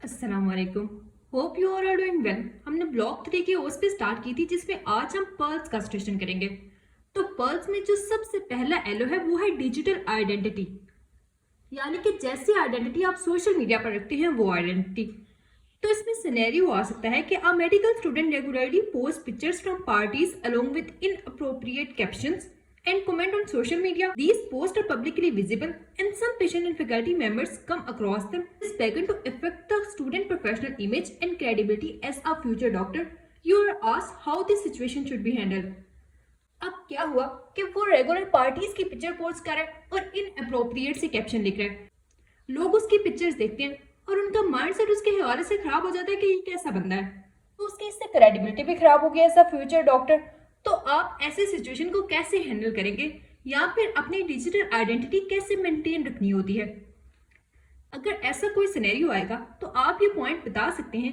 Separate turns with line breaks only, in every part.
अस्सलाम वालेकुम। Hope you are doing well. हमने ब्लॉक 3 की ओस पे स्टार्ट की थी जिसमें आज हम पर्ल्स का स्टेशन करेंगे। तो पर्ल्स में जो सबसे पहला एलो है वो है डिजिटल आइडेंटिटी, यानी कि जैसी आइडेंटिटी आप सोशल मीडिया पर रखते हैं वो आइडेंटिटी। तो इसमें सिनेरियो आ सकता है कि a medical student regularly post pictures from parties along with inappropriate captions and comment on social media. These posts are publicly visible and some patient and faculty members come across them. This began to affect the student professional image and credibility as a future doctor. You are asked how this situation should be handled. अब क्या हुआ कि वो regular parties की picture post कर रहे हैं और इनअप्रोप्रिएट से कैप्शन लिख रहे हैं। लोग उसकी पिक्चर्स देखते हैं और उनका माइंडसेट उसके हवाले से खराब हो जाता है कि ये कैसा बंदा है, तो उसकी इससे क्रेडिबिलिटी भी खराब हो गई एज अ फ्यूचर डॉक्टर। तो आप ऐसे सिचुएशन को कैसे हैंडल करेंगे या फिर अपनी डिजिटल आइडेंटिटी कैसे मेंटेन रखनी होती है। अगर ऐसा कोई सिनेरियो आएगा तो आप ये पॉइंट बता सकते हैं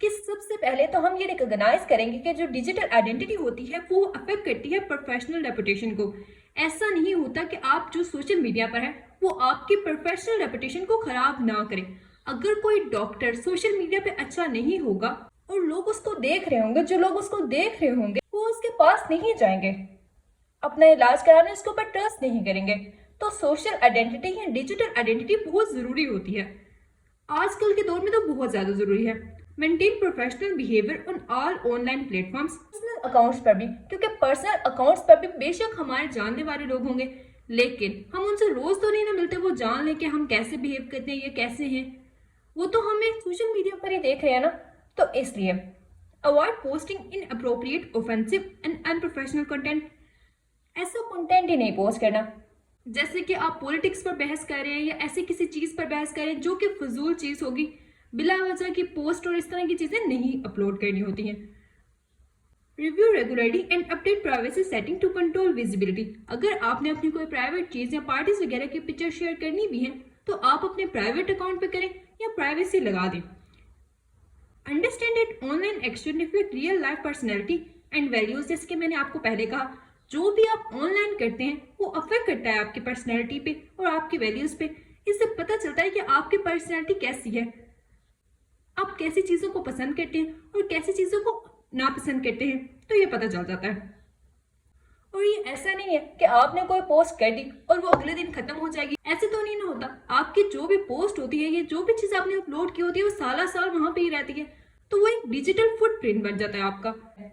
कि सबसे पहले तो हम ये रिकॉग्नाइज करेंगे कि जो डिजिटल आइडेंटिटी होती है वो अफेक्ट करती है प्रोफेशनल रेपुटेशन को। ऐसा नहीं होता कि आप जो सोशल मीडिया पर है वो आपकी प्रोफेशनल रेपुटेशन को खराब ना करे। अगर कोई डॉक्टर सोशल मीडिया पे अच्छा नहीं होगा और लोग उसको देख रहे होंगे, जो लोग उसको देख रहे होंगे वो उसके पास नहीं जाएंगे, अपना इलाज कराने उसके ऊपर ट्रस्ट नहीं करेंगे। तो सोशल आइडेंटिटी या डिजिटल आइडेंटिटी बहुत जरूरी होती है। आजकल के दौर में तो बहुत ज्यादा जरूरी है। Maintain professional behaviour on all online platforms, personal accounts पर भी, क्योंकि पर्सनल अकाउंट्स पर भी बेशक हमारे जानने वाले लोग होंगे लेकिन हम उनसे रोज तो नहीं ना मिलते वो जान लें कि हम कैसे बिहेव करते हैं, ये कैसे हैं। वो तो हमें सोशल मीडिया पर ही देख रहे हैं ना। तो इसलिए avoid posting in appropriate, offensive and unprofessional content. ऐसा कंटेंट ही नहीं पोस्ट करना जैसे कि आप पॉलिटिक्स पर बहस कर रहे हैं या ऐसे किसी चीज पर बहस कर रहे हैं जो कि फजूल चीज होगी। बिला वजह की पोस्ट और इस तरह की चीजें नहीं अपलोड करनी होती हैं। Review regularly and update privacy setting to control visibility. अगर आपने अपनी कोई प्राइवेट चीज या पार्टीज वगैरह की पिक्चर शेयर करनी भी है तो आप अपने प्राइवेट अकाउंट पे करें या प्राइवेसी लगा दें। Understand that online action reflect real life personality and values. जैसे कि मैंने आपको पहले कहा, जो भी आप ऑनलाइन करते हैं वो अफेक्ट करता है आपकी पर्सनैलिटी पे और आपकी वैल्यूज पे। इससे पता चलता है कि आपकी पर्सनैलिटी कैसी है, आप कैसी चीजों को पसंद करते हैं और कैसी चीजों को नापसंद करते हैं, तो ये पता चल जाता है। और ये ऐसा नहीं है कि आपने कोई पोस्ट कर दी और वो अगले दिन खत्म हो जाएगी, ऐसे तो नहीं ना होता। आपकी जो भी पोस्ट होती है, ये जो भी चीज आपने अपलोड की होती है वो साला साल वहां पे ही रहती है, तो वो एक डिजिटल फुटप्रिंट बन जाता है आपका।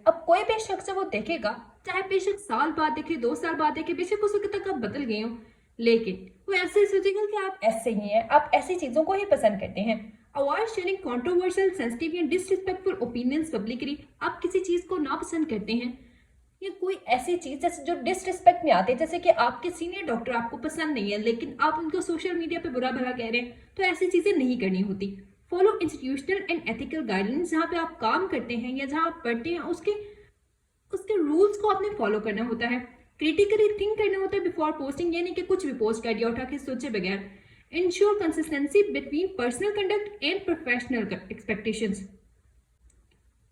अब कोई भी शख्स वो देखेगा, चाहे बेशक साल बाद देखे, 2 साल बाद देखे, बेशक उस वक्त तक आप बदल गए हो, लेकिन वो ऐसे सोचेगा कि आप ऐसे ही हैं, आप ऐसी चीजों को ही पसंद करते हैं। अवॉइड शेयरिंग कंट्रोवर्शियल, सेंसिटिव या डिसरिस्पेक्टफुल ओपिनियंस पब्लिकली। आप किसी चीज को नापसंद करते हैं या कोई ऐसी चीज जैसे जो डिसरिस्पेक्ट में आते हैं, जैसे कि आपके सीनियर डॉक्टर आपको पसंद नहीं है लेकिन आप उनको सोशल मीडिया पे बुरा भला कह रहे हैं, तो ऐसी चीजें नहीं करनी होती। Follow institutional and ethical guidance. जहाँ पे आप काम करते हैं या जहाँ आप पढ़ते हैं उसके रूल्स को आपने फॉलो करना होता है। क्रिटिकली थिंक करना होता है बिफोर पोस्टिंग, यानी कि कुछ भी पोस्ट कर दिया उठा के सोचे बगैर। Ensure consistency between personal conduct and professional expectations.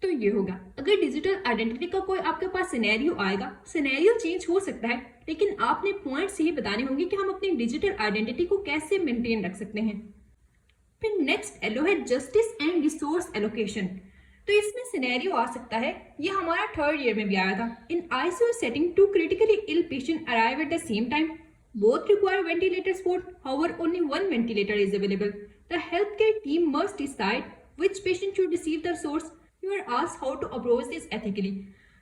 तो ये होगा, अगर डिजिटल आइडेंटिटी का कोई आपके पास सिनेरियो आएगा, सिनेरियो चेंज हो सकता है लेकिन आपने पॉइंट्स यही बताने होंगे कि हम अपनी डिजिटल आइडेंटिटी को कैसे मेंटेन रख सकते हैं। फिर नेक्स्ट एलो है जस्टिस एंड रिसोर्स एलोकेशन। तो इसमें सिनेरियो आ सकता है, ये हमारा 3rd ईयर में भी आया था। In ICU setting, two critically ill patient arrive at the same time, both require ventilator support, however only one ventilator is available. The healthcare team must decide which patient should receive the resource. You are asked how to approach this ethically.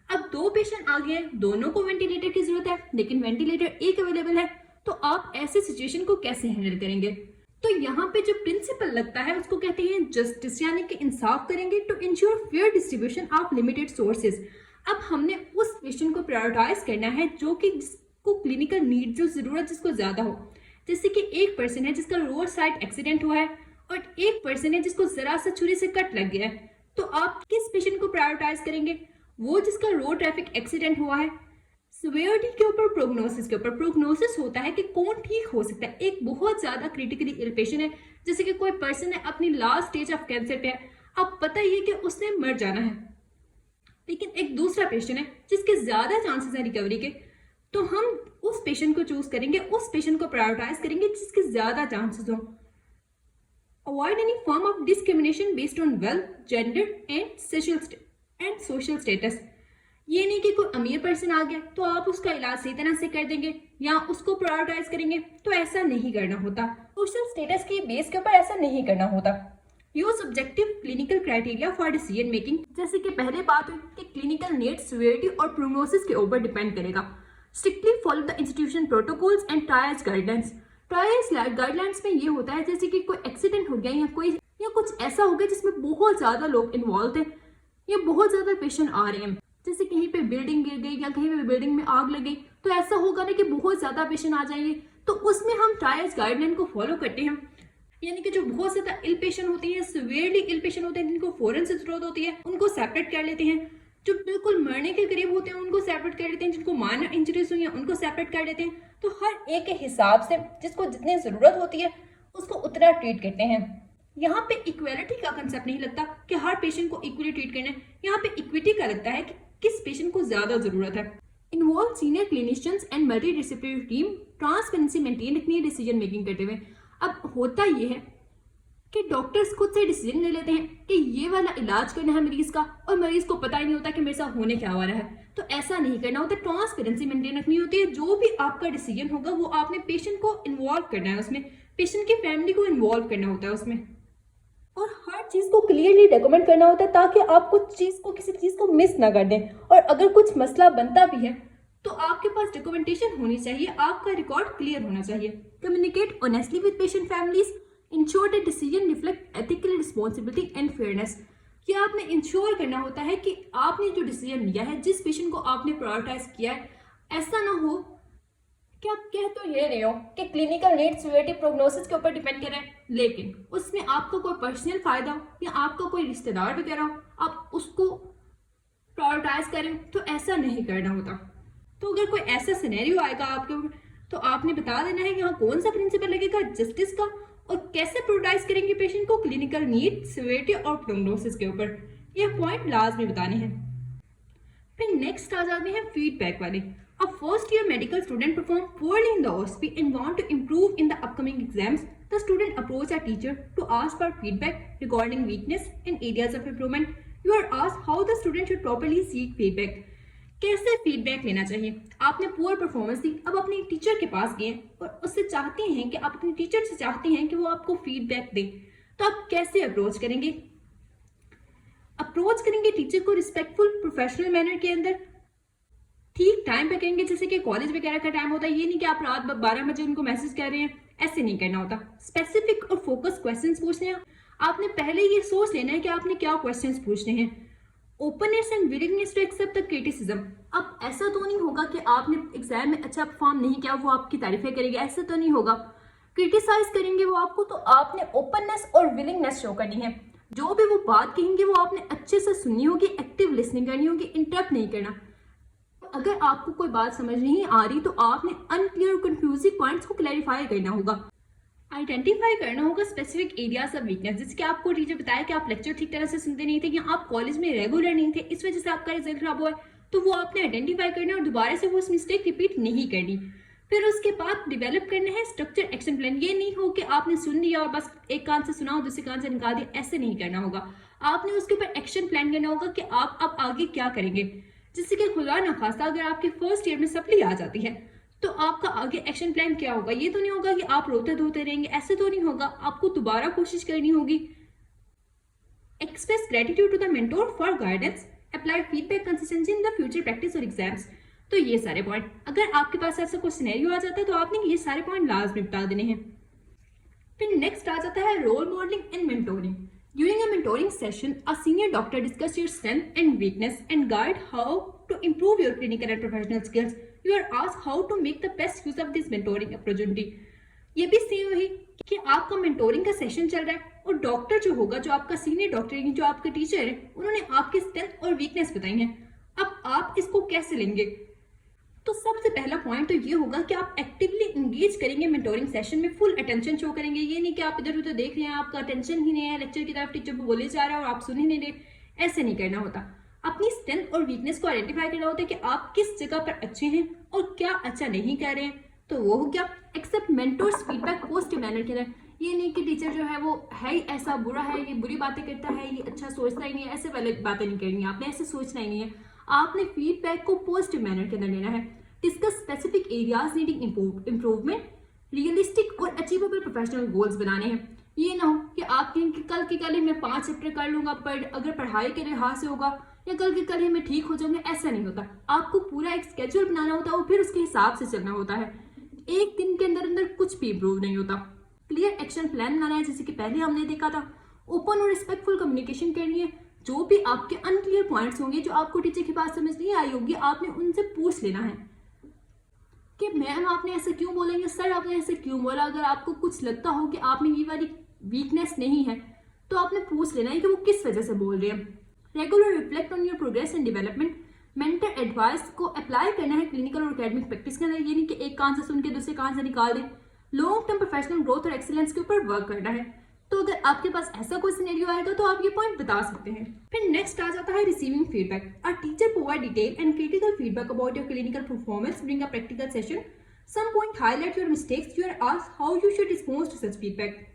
अब 2 patient आ गए हैं, दोनों को ventilator की जरूरत है लेकिन ventilator एक अवेलेबल है, तो आप ऐसे सिचुएशन को कैसे हैंडल करेंगे। तो यहाँ पे जो प्रिंसिपल लगता है उसको कहते हैं जस्टिस, यानी कि इंसाफ करेंगे to ensure fair distribution of limited sources. अब हमने उस पेशेंट को प्रायोरिटाइज करना है जो कि को क्लिनिकल नीड, जो जरूरत जिसको ज्यादा हो। जैसे कि एक पर्सन है जिसका रोड साइड एक्सीडेंट हुआ है और एक पर्सन है जिसको जरा सा छुरी से कट लग गया है, तो आप किस पेशेंट को प्रायोरिटाइज करेंगे? वो जिसका रोड ट्रैफिक एक्सीडेंट हुआ है। सिवियरिटी के ऊपर, प्रोग्नोसिस के ऊपर। प्रोग्नोसिस होता है कि कौन ठीक हो सकता है। एक बहुत ज्यादा क्रिटिकली इल पेशेंट है, जैसे कि कोई पर्सन है अपनी लास्ट स्टेज ऑफ कैंसर पे है, अब पता ही है कि उसने मर जाना है, लेकिन एक दूसरा पेशेंट है जिसके ज्यादा चांसेस है रिकवरी के, तो हम उस पेशेंट को चूज करेंगे, उस पेशेंट को प्रायोरिटाइज करेंगे जिसके ज्यादा चांसेस हो। Avoid any form of discrimination based on wealth, gender and social status. ये नहीं कि कोई अमीर पर्सन आ गया तो आप उसका इलाज सही तरह से कर देंगे या उसको प्रायोरिटाइज करेंगे, तो ऐसा नहीं करना होता। सोशल स्टेटस के बेस के ऊपर ऐसा नहीं करना होता। Use objective clinical criteria for decision making. जैसे कि पहले बात हुई कि क्लिनिकल नीड, सिवियरिटी और प्रोग्नोसिस के ऊपर डिपेंड करेगा। Strictly follow the institution protocols and trials guidelines. Trials guidelines में ये होता है जैसे कि कोई एक्सीडेंट हो गया या कुछ ऐसा हो गया जिसमें बहुत ज्यादा लोग इन्वॉल्व थे या बहुत ज्यादा पेशेंट आ रहे हैं, जैसे कहीं पे बिल्डिंग गिर गई या कहीं पे बिल्डिंग में आग लग गई, तो ऐसा होगा ना कि बहुत ज्यादा पेशेंट आ जाएंगे, तो उसमें हम ट्रायल्स गाइडलाइन को फॉलो करते हैं। यानी कि जो बहुत ज्यादा इल पेशेंट होते हैं, सिवियरली इल पेशेंट होते हैं, जिनको फौरन से जरूरत होती है, उनको सेपरेट कर लेते हैं। जो बिल्कुल मरने के करीब होते हैं उनको सेपरेट कर लेते हैं, जिनको माइनर इंजरीज हुई हैं उनको सेपरेट कर लेते हैं। तो हर एक के हिसाब से जिसको जितनी जरूरत होती है उसको उतना ट्रीट करते हैं। यहाँ पे इक्वेलिटी का कंसेप्ट नहीं लगता कि हर पेशेंट को इक्वली ट्रीट करना है, यहाँ पे इक्विटी का लगता है कि किस पेशेंट को ज्यादा जरूरत है। Involve senior clinicians and multi disciplinary team, transparency maintain रखनी है डिसीजन मेकिंग करते हुए। अब होता ये है कि डॉक्टर्स खुद से डिसीजन ले लेते हैं कि ये वाला इलाज करना है मरीज का, और मरीज को पता ही नहीं होता कि मेरे साथ होने क्या वाला है। तो ऐसा नहीं करना होता, ट्रांसपेरेंसी मेंटेन रखनी होती है। जो भी आपका डिसीजन होगा वो आपने पेशेंट को इन्वॉल्व करना है उसमें, पेशेंट की फैमिली को इन्वॉल्व करना होता है उसमें, और हर चीज को क्लियरली डॉक्यूमेंट करना होता है ताकि आप किसी चीज को मिस ना कर दें। और अगर कुछ मसला बनता भी है तो आपके पास डॉक्यूमेंटेशन होनी चाहिए, आपका रिकॉर्ड क्लियर होना चाहिए। Communicate honestly with patient families, ensure that decision reflect ethical responsibility and fairness. ये आपने इंश्योर करना होता है कि आपने जो डिसीजन लिया है, जिस पेशेंट को आपने प्रायोरिटाइज किया है, ऐसा ना हो कि आप कह तो ये रहे हो कि क्लिनिकल नीड, सिवियरिटी, प्रोग्नोसिस के ऊपर डिपेंड कर रहा है, लेकिन उसमें आपका कोई पर्सनल फायदा हो या आपका कोई रिश्तेदार वगैरह हो, आप उसको प्रायोरिटाइज करें, तो ऐसा नहीं करना होता। तो अगर कोई ऐसा सिनेरियो आएगा आपके ऊपर तो आपने बता देना है यहाँ कौन सा प्रिंसिपल लगेगा जस्टिस का, और कैसे प्रायोरिटाइज करेंगे पेशेंट को क्लिनिकल नीड, सिवियरिटी और प्रोग्नोसिस के ऊपर। ये पॉइंट लाजमी बताने हैं। फिर नेक्स्ट आ जाते हैं फीडबैक वाले। A first year medical student performed poorly in the OSP and want to improve in the upcoming exams. The student approached a teacher to ask for feedback regarding weakness and areas of improvement. You are asked how the student should properly seek feedback. कैसे feedback लेना चाहिए? आपने poor performance दी, अब अपने teacher के पास गए और उससे चाहते हैं कि आप अपने टीचर से चाहते हैं कि वो आपको फीडबैक दे, तो आप कैसे अप्रोच करेंगे? अप्रोच करेंगे टीचर को रिस्पेक्टफुल प्रोफेशनल मैनर के अंदर, ठीक टाइम पे करेंगे, जैसे कि कॉलेज वगैरह का टाइम होता है। ये नहीं कि आप रात 12 बजे उनको मैसेज कर रहे हैं, ऐसे नहीं करना होता। स्पेसिफिक और फोकस क्वेश्चंस पूछने हैं। आपने पहले ये सोच लेना है कि आपने क्या क्वेश्चंस पूछने हैं। Openness and willingness to accept the criticism. अब ऐसा तो नहीं होगा कि आपने एग्जाम में अच्छा परफॉर्म नहीं किया वो आपकी तारीफें करेंगे, ऐसा तो नहीं होगा। क्रिटिसाइज करेंगे वो आपको, तो आपने ओपननेस और विलिंगनेस शो करनी है। जो भी वो बात कहेंगे वो आपने अच्छे से सुननी होगी, एक्टिव लिसनिंग करनी होगी, इंटरप्ट नहीं करना। अगर आपको कोई बात समझ नहीं आ रही तो आपने अनक्लियर और कंफ्यूजिंग पॉइंट्स को क्लैरिफाई करना होगा। आइडेंटिफाई करना होगा स्पेसिफिक एरियाज ऑफ वीकनेस। जैसे कि आपको टीचर बताया कि आप लेक्चर ठीक तरह से सुनते नहीं थे या आप कॉलेज में रेगुलर नहीं थे, इस वजह से आपका रिजल्ट खराब हुआ है, तो वो आपने आइडेंटिफाई करना और दोबारा से वो उस मिस्टेक रिपीट नहीं करनी। फिर उसके बाद डिवेलप करना है स्ट्रक्चर एक्शन प्लान। ये नहीं हो कि आपने सुन लिया और बस एक कान से सुना और दूसरे कान से निकाल दिया, ऐसे नहीं करना होगा। आपने उसके ऊपर एक्शन प्लान करना होगा कि आप अब आगे क्या करेंगे। जिससे कि खुदा न खास्ता अगर आपके फर्स्ट ईयर में सप्ली आ जाती है तो आपका आगे एक्शन प्लान क्या होगा। ये तो नहीं होगा कि आप रोते धोते रहेंगे, ऐसे तो नहीं होगा, आपको दोबारा कोशिश करनी होगी। Express gratitude to the mentor for guidance, apply feedback consistency in the future practice और एग्जाम्स। तो ये सारे पॉइंट, अगर आपके पास ऐसा कोई सिनेरियो आ जाता है तो आपने ये सारे पॉइंट लाजमी बता देने हैं। फिर नेक्स्ट आ जाता है role modelling and mentoring. During a mentoring session, a senior doctor discusses your strength and weakness and guide how to improve your clinical and professional skills. You are asked how to make the best use of this mentoring opportunity. ये भी same वही कि आपका mentoring का session चल रहा है और डॉक्टर जो होगा, जो आपका सीनियर डॉक्टर है, जो आपके टीचर है, उन्होंने आपकी स्ट्रेंथ और वीकनेस बताई हैं। अब आप इसको कैसे लेंगे? तो सबसे पहला पॉइंट तो ये होगा कि आप एक्टिवली इंगेज करेंगे मेंटोरिंग सेशन में, फुल अटेंशन शो करेंगे। ये नहीं कि आप इधर उधर देख रहे हैं, आपका अटेंशन ही नहीं है लेक्चर की तरफ, टीचर को बोले जा रहा है और आप सुन ही नहीं रहे, ऐसे नहीं करना होता। अपनी स्ट्रेंथ और वीकनेस को आइडेंटिफाई करना होता है कि आप किस जगह पर अच्छे हैं और क्या अच्छा नहीं कर रहे हैं। तो वो हो गया accept mentors feedback positive manner के अंदर। ये नहीं कि टीचर जो है वो है ही ऐसा बुरा है, ये बुरी बातें करता है, ये अच्छा सोचता ही नहीं है, ऐसे वाली बातें नहीं करनी है, आपने ऐसे सोचना ही नहीं है। आपने फीडबैक को पॉजिटिव मैनर के अंदर लेना है। Discuss specific areas needing improvement, realistic और अचीवेबल प्रोफेशनल गोल्स बनाने हैं। ये ना हो कि आप कहें कि कल के कल ही मैं 5 चैप्टर कर लूंगा, पर अगर पढ़ाई के लिहाज से होगा या कल के कल ही मैं ठीक हो जाऊंगा, ऐसा नहीं होता। आपको पूरा एक स्केड्यूल बनाना होता है और फिर उसके हिसाब से चलना होता है। एक दिन के अंदर अंदर कुछ भी इम्प्रूव नहीं होता। क्लियर एक्शन प्लान बनाना है, जैसे कि पहले हमने देखा था। ओपन और रिस्पेक्टफुल कम्युनिकेशन करनी है। जो भी आपके अनक्लियर पॉइंट्स होंगे, जो आपको टीचर की बात समझ नहीं आई होगी, आपने उनसे पूछ लेना है कि मैम आपने ऐसे क्यों बोलेंगे, सर आपने ऐसे क्यों बोला। अगर आपको कुछ लगता हो कि आप में ये वाली वीकनेस नहीं है तो आपने पूछ लेना है कि वो किस वजह से बोल रहे हैं। Regular reflect on your progress and development. Mentor advice को अप्लाई करना है क्लिनिकल और एकेडमिक प्रैक्टिस के अंदर। ये नहीं कि एक कान से सुन के दूसरे कान से निकाल दें। लॉन्ग टर्म प्रोफेशनल ग्रोथ और एक्सीलेंस के ऊपर वर्क करना है। तो अगर आपके पास ऐसा कोई सिनेरियो आएगा तो आप ये पॉइंट बता सकते हैं। फिर नेक्स्ट आ जाता है receiving feedback. A teacher provide detail and critical feedback about your clinical performance during a practical session. Some point highlight your mistakes. You are asked how you should respond to such feedback.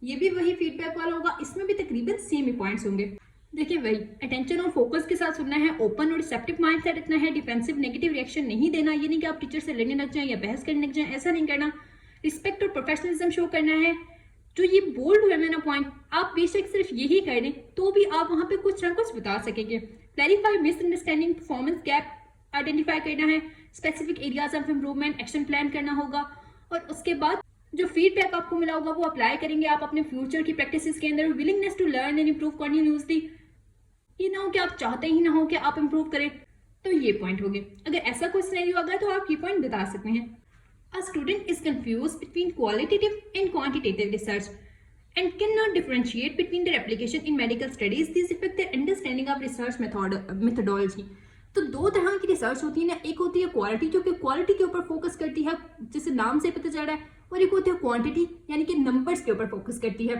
ये भी वही feedback वाला होगा, इसमें भी तकरीबन same ही points होंगे। देखिए वही अटेंशन और फोकस के साथ सुनना है, ओपन और रिसेप्टिव माइंडसेट रखना है, डिफेंसिव नेगेटिव रिएक्शन नहीं देना। ये नहीं कि आप टीचर से लड़ने लग जाएं या बहस करने लग जाएं, ऐसा नहीं करना। रिस्पेक्ट और प्रोफेशनलिज्म शो करना है। जो ये बोल्ड हुआ है ना पॉइंट, आप बेशक सिर्फ यही कर दें तो भी आप वहां पे कुछ ना कुछ बता सकेंगे। Clarify misunderstanding, performance gap identify करना है, specific areas of improvement, action plan करना होगा। और उसके बाद जो फीडबैक आपको मिला होगा वो अप्लाई करेंगे आप अपने फ्यूचर की प्रैक्टिसेस के अंदर। Willingness to learn and improve continuously. ये ना हो कि आप चाहते ही ना हो कि आप इंप्रूव करें। तो ये पॉइंट हो गए। अगर ऐसा कोई सिनेरियो आ गया तो आप ये पॉइंट बता सकते हैं। A student is confused between qualitative and quantitative research and cannot differentiate between their application in medical studies. These affect their understanding of research methodology. तो दो तरह की रिसर्च होती है ना, एक होती है क्वालिटी जो कि क्वालिटी के ऊपर फोकस करती है, जिसे नाम से पता चल रहा है, और एक होती है क्वांटिटी यानी कि नंबर्स के ऊपर फोकस करती है।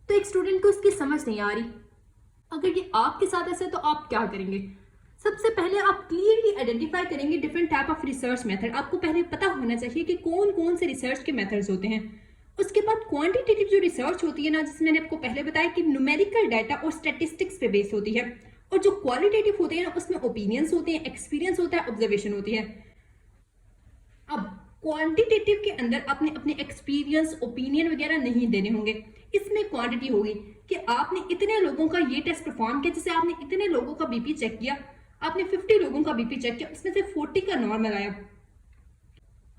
तो एक स्टूडेंट को इसकी समझ नहीं आ रही। अगर ये आपके साथ ऐसा है तो आप क्या करेंगे? सबसे पहले आप क्लियरली आइडेंटिफाई करेंगे different type of research method. आपको पहले पता होना चाहिए कि कौन कौन से रिसर्च के मेथड्स होते हैं। उसके बाद क्वांटिटेटिव जो रिसर्च होती है ना, जिसमें मैंने आपको पहले बताया कि न्यूमेरिकल डाटा और स्टैटिस्टिक्स पे बेस होती है। और जो क्वालिटेटिव होते हैं ना, उसमें ओपिनियंस होते हैं, एक्सपीरियंस होता है, ऑब्जर्वेशन होती है। अब क्वांटिटेटिव के अंदर आपने अपने एक्सपीरियंस, ओपिनियन वगैरह नहीं देने होंगे। इसमें क्वांटिटी होगी कि आपने इतने लोगों का ये टेस्ट परफॉर्म किया, जैसे आपने इतने लोगों का बीपी चेक किया, आपने 50 लोगों का बीपी चेक किया, उसमें से 40 का नॉर्मल आया।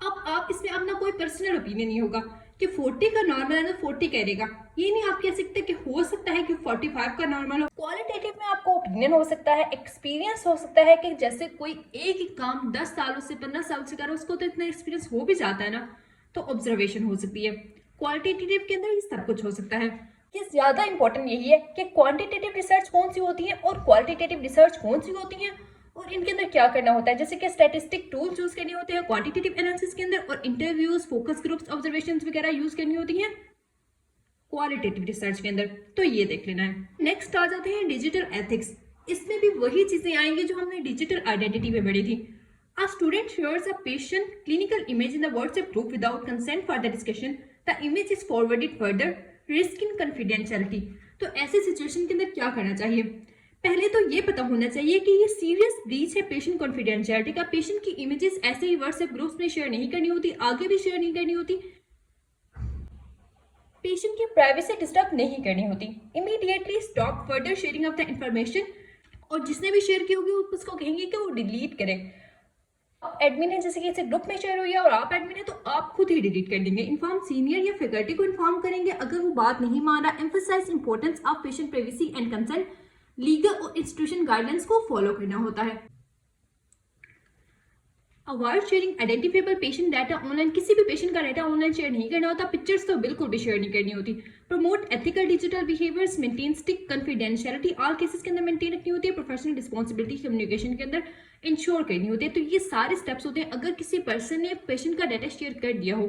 अब आप इसमें अपना कोई पर्सनल ओपिनियन नहीं होगा कि 40 का नॉर्मल है तो 40 करेगा। ये नहीं आप कह सकते कि हो सकता है कि 45 का नॉर्मल हो। क्वालिटेटिव में आपको ओपिनियन हो सकता है, एक्सपीरियंस हो सकता है कि जैसे कोई एक ही काम 10 सालों से 15 साल से कर रहा है, उसको तो इतना एक्सपीरियंस हो भी जाता है ना, तो ऑब्जर्वेशन हो सकती है। क्वालिटेटिव के अंदर ये सब कुछ हो सकता है। ये ज्यादा इंपॉर्टेंट यही है कि क्वांटिटेटिव रिसर्च कौन सी होती है और क्वालिटेटिव रिसर्च कौन सी होती है और इनके अंदर क्या करना होता है। जैसे कि स्टैटिस्टिक टूल यूज करने होते हैं क्वांटिटेटिव एनालिसिस के अंदर, और इंटरव्यूज, फोकस ग्रुप्स, ऑब्जर्वेशंस वगैरह यूज करनी होती हैं क्वालिटेटिव रिसर्च के अंदर। तो ये देख लेना है। नेक्स्ट आ जाते हैं डिजिटल एथिक्स। इसमें भी वही चीजें आएंगी जो हमने डिजिटल आइडेंटिटी में पढ़ी थी। A student shares a patient clinical image in the WhatsApp group without consent for the discussion. The image is forwarded further. Risk in confidentiality. तो ऐसे सिचुएशन के अंदर क्या करना चाहिए? पहले तो ये पता होना चाहिए कि ये सीरियस ब्रीच है पेशेंट कॉन्फिडेंशियलिटी का। पेशेंट की इमेजेस ऐसे ही व्हाट्सएप ग्रुप्स में शेयर नहीं करनी होती, आगे भी शेयर नहीं करनी होती, पेशेंट की प्राइवेसी डिस्टर्ब नहीं करनी होती। Immediately stop further sharing of the information. और जिसने भी शेयर की होगी उसको कहेंगे कि वो डिलीट करे। आप एडमिन है, जैसे कि इसे ग्रुप में शेयर हुई है और आप एडमिन है तो आप खुद ही डिलीट कर देंगे। इन्फॉर्म सीनियर या फैकल्टी को इन्फॉर्म करेंगे अगर वो बात नहीं मान रहा। Emphasise importance of patient privacy and consent. Legal और इंस्टीट्यूशन गाइडलाइंस को फॉलो करना होता है। Avoid sharing identifiable patient data online. किसी भी पेशेंट का डाटा ऑनलाइन शेयर नहीं करना होता। पिक्चर्स तो बिल्कुल भी शेयर नहीं करनी होती। Promote ethical digital behaviours, maintain strict confidentiality. All cases के अंदर मेंटेन रखनी होती है। प्रोफेशनल रिस्पॉन्सिबिलिटी कम्युनिकेशन के अंदर इंश्योर करनी होती है। तो ये सारे स्टेप्स होते हैं। अगर किसी पर्सन ने पेशेंट का डाटा शेयर कर दिया हो,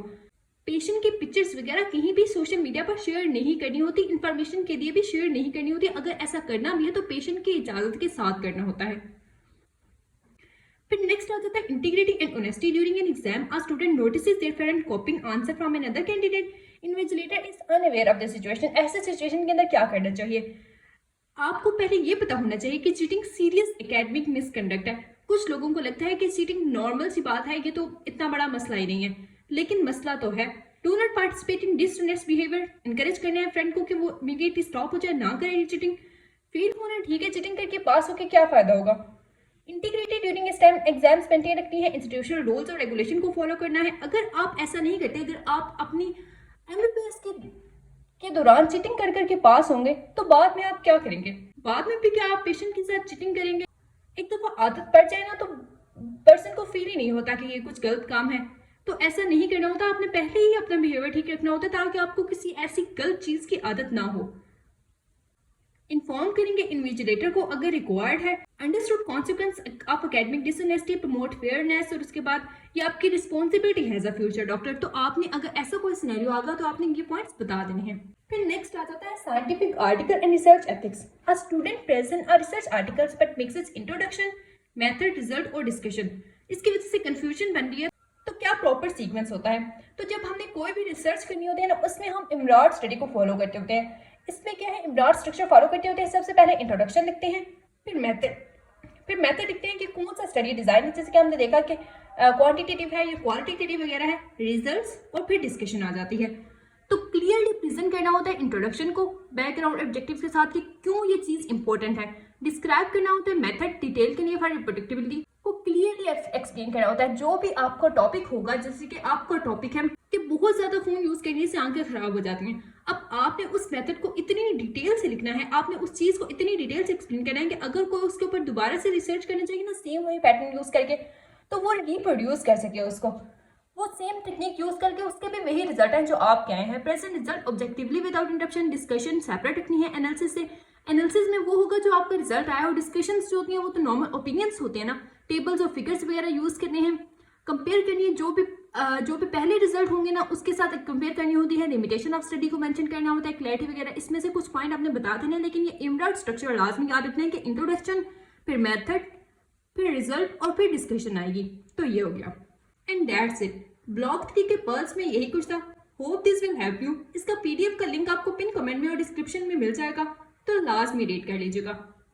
पेशेंट की पिक्चर्स वगैरह कहीं भी सोशल मीडिया पर शेयर नहीं करनी होती। इन्फॉर्मेशन के लिए भी शेयर नहीं करनी होती। अगर ऐसा करना भी है तो पेशेंट की इजाजत के साथ करना होता है। फिर नेक्स्ट आ जाता है integrity and honesty during an exam. A student notices there friend कॉपिंग answer from another candidate.
Invigilator is unaware of the situation. ऐसे सिचुएशन के अंदर क्या करना चाहिए?
आपको पहले ये पता होना चाहिए कि चीटिंग सीरियस एकेडमिक मिसकंडक्ट है। कुछ लोगों को लगता है कि चीटिंग नॉर्मल सी बात है, ये तो इतना बड़ा मसला ही नहीं है, लेकिन मसला तो है। Do not participate in dishonest behaviour. Encourage करना है फ्रेंड को कि वो इमीडिएटली स्टॉप हो जाए, ना करे चीटिंग।
फेल होना ठीक है, चीटिंग करके पास होके क्या फायदा होगा?
इंटीग्रेटेड ड्यूरिंग इस टाइम एग्जाम्स मेंटेन रखनी है, इंस्टीट्यूशनल रूल्स और रेगुलेशन को फॉलो करना है। अगर आप ऐसा नहीं करते, अगर आप अपनी एमबीबीएस
के दौरान चीटिंग कर करके पास होंगे तो बाद में आप क्या करेंगे?
बाद में भी क्या आप पेशेंट के साथ चीटिंग करेंगे?
एक दफा आदत पड़ जाए ना तो पर्सन को फील ही नहीं होता कि ये कुछ गलत काम है।
तो ऐसा नहीं करना होता, आपने पहले ही अपना बिहेवियर ठीक रखना होता ताकि आपको किसी ऐसी गलत चीज की आदत ना हो। इन्फॉर्म करेंगे इन्विजिलेटर को अगर रिक्वायर्ड है। Understood consequence of academic dishonesty, promote fairness, और उसके बाद ये आपकी रिस्पॉन्सिबिलिटी है एज अ फ्यूचर डॉक्टर। तो आपने अगर ऐसा कोई सिनेरियो आगा तो आपने ये पॉइंट्स बता देने हैं।
फिर नेक्स्ट आ जाता है scientific article and research ethics. A student present a research articles but mixes introduction, method, result और डिस्कशन। इसकी वजह से कंफ्यूजन बन रही है। तो क्या प्रॉपर सीक्वेंस होता है? तो जब हमने कोई भी रिसर्च करनी होती है ना, उसमें हम इमराड स्टडी को फॉलो करते होते हैं। इसमें क्या है, इमराड स्ट्रक्चर फॉलो करते होते हैं। सबसे पहले इंट्रोडक्शन लिखते हैं, फिर मेथड लिखते हैं कि कौन सा स्टडी डिजाइन है, जैसे कि हमने देखा कि क्वांटिटेटिव है या क्वालिटेटिव वगैरह है, रिजल्ट्स, और फिर डिस्कशन आ जाती है। तो क्लियरली प्रेजेंट करना होता है इंट्रोडक्शन को बैकग्राउंड ऑब्जेक्टिव्स के साथ कि क्यों ये चीज इंपॉर्टेंट है। डिस्क्राइब करना होता है मेथड डिटेल के लिए फॉर रिप्रोडक्टिबिलिटी को क्लियरली एक्सप्लेन करना होता है। जो भी आपका टॉपिक होगा, जैसे कि आपका टॉपिक है कि बहुत ज्यादा फोन यूज करने से आंखें खराब हो जाती हैं, अब आपने उस मेथड को इतनी डिटेल से लिखना है, आपने उस चीज को इतनी डिटेल से एक्सप्लेन करना है कि अगर कोई उसके ऊपर दोबारा से रिसर्च करना चाहिए ना सेम वही पैटर्न यूज करके, तो वो रिप्रोड्यूस कर सके उसको, वो सेम टेक्निक यूज करके उसके भी वही रिजल्ट है जो आप क्या हैं। Present result objectively without interruption, discussion separate रखनी है एनालिसिस से। एनालिसिस में वो होगा जो आपका रिजल्ट आया, और डिस्कशंस जो होती हैं वो तो नॉर्मल ओपिनियंस होते हैं ना, टेबल्स और फिगर्स वगैरह यूज करने हैं। कंपेयर करनी है, जो भी पहले रिजल्ट होंगे ना उसके साथ कंपेयर करनी होती है। लिमिटेशन ऑफ स्टडी को मेंशन करना होता है, क्लैरिटी वगैरह। इसमें से कुछ पॉइंट आपने बता देना है, लेकिन ये इमराड स्ट्रक्चर लाजमी याद रखना है कि इंट्रोडक्शन, फिर मेथड, फिर रिजल्ट और फिर डिस्कशन आएगी। तो ये हो गया एंड दैट्स इट। ब्लॉक 3 के पर्ल्स में यही कुछ था। Hope this will help you. इसका पीडीएफ का लिंक आपको पिन कमेंट में और डिस्क्रिप्शन में मिल जाएगा, तो लास्ट में रीड कर लीजिएगा।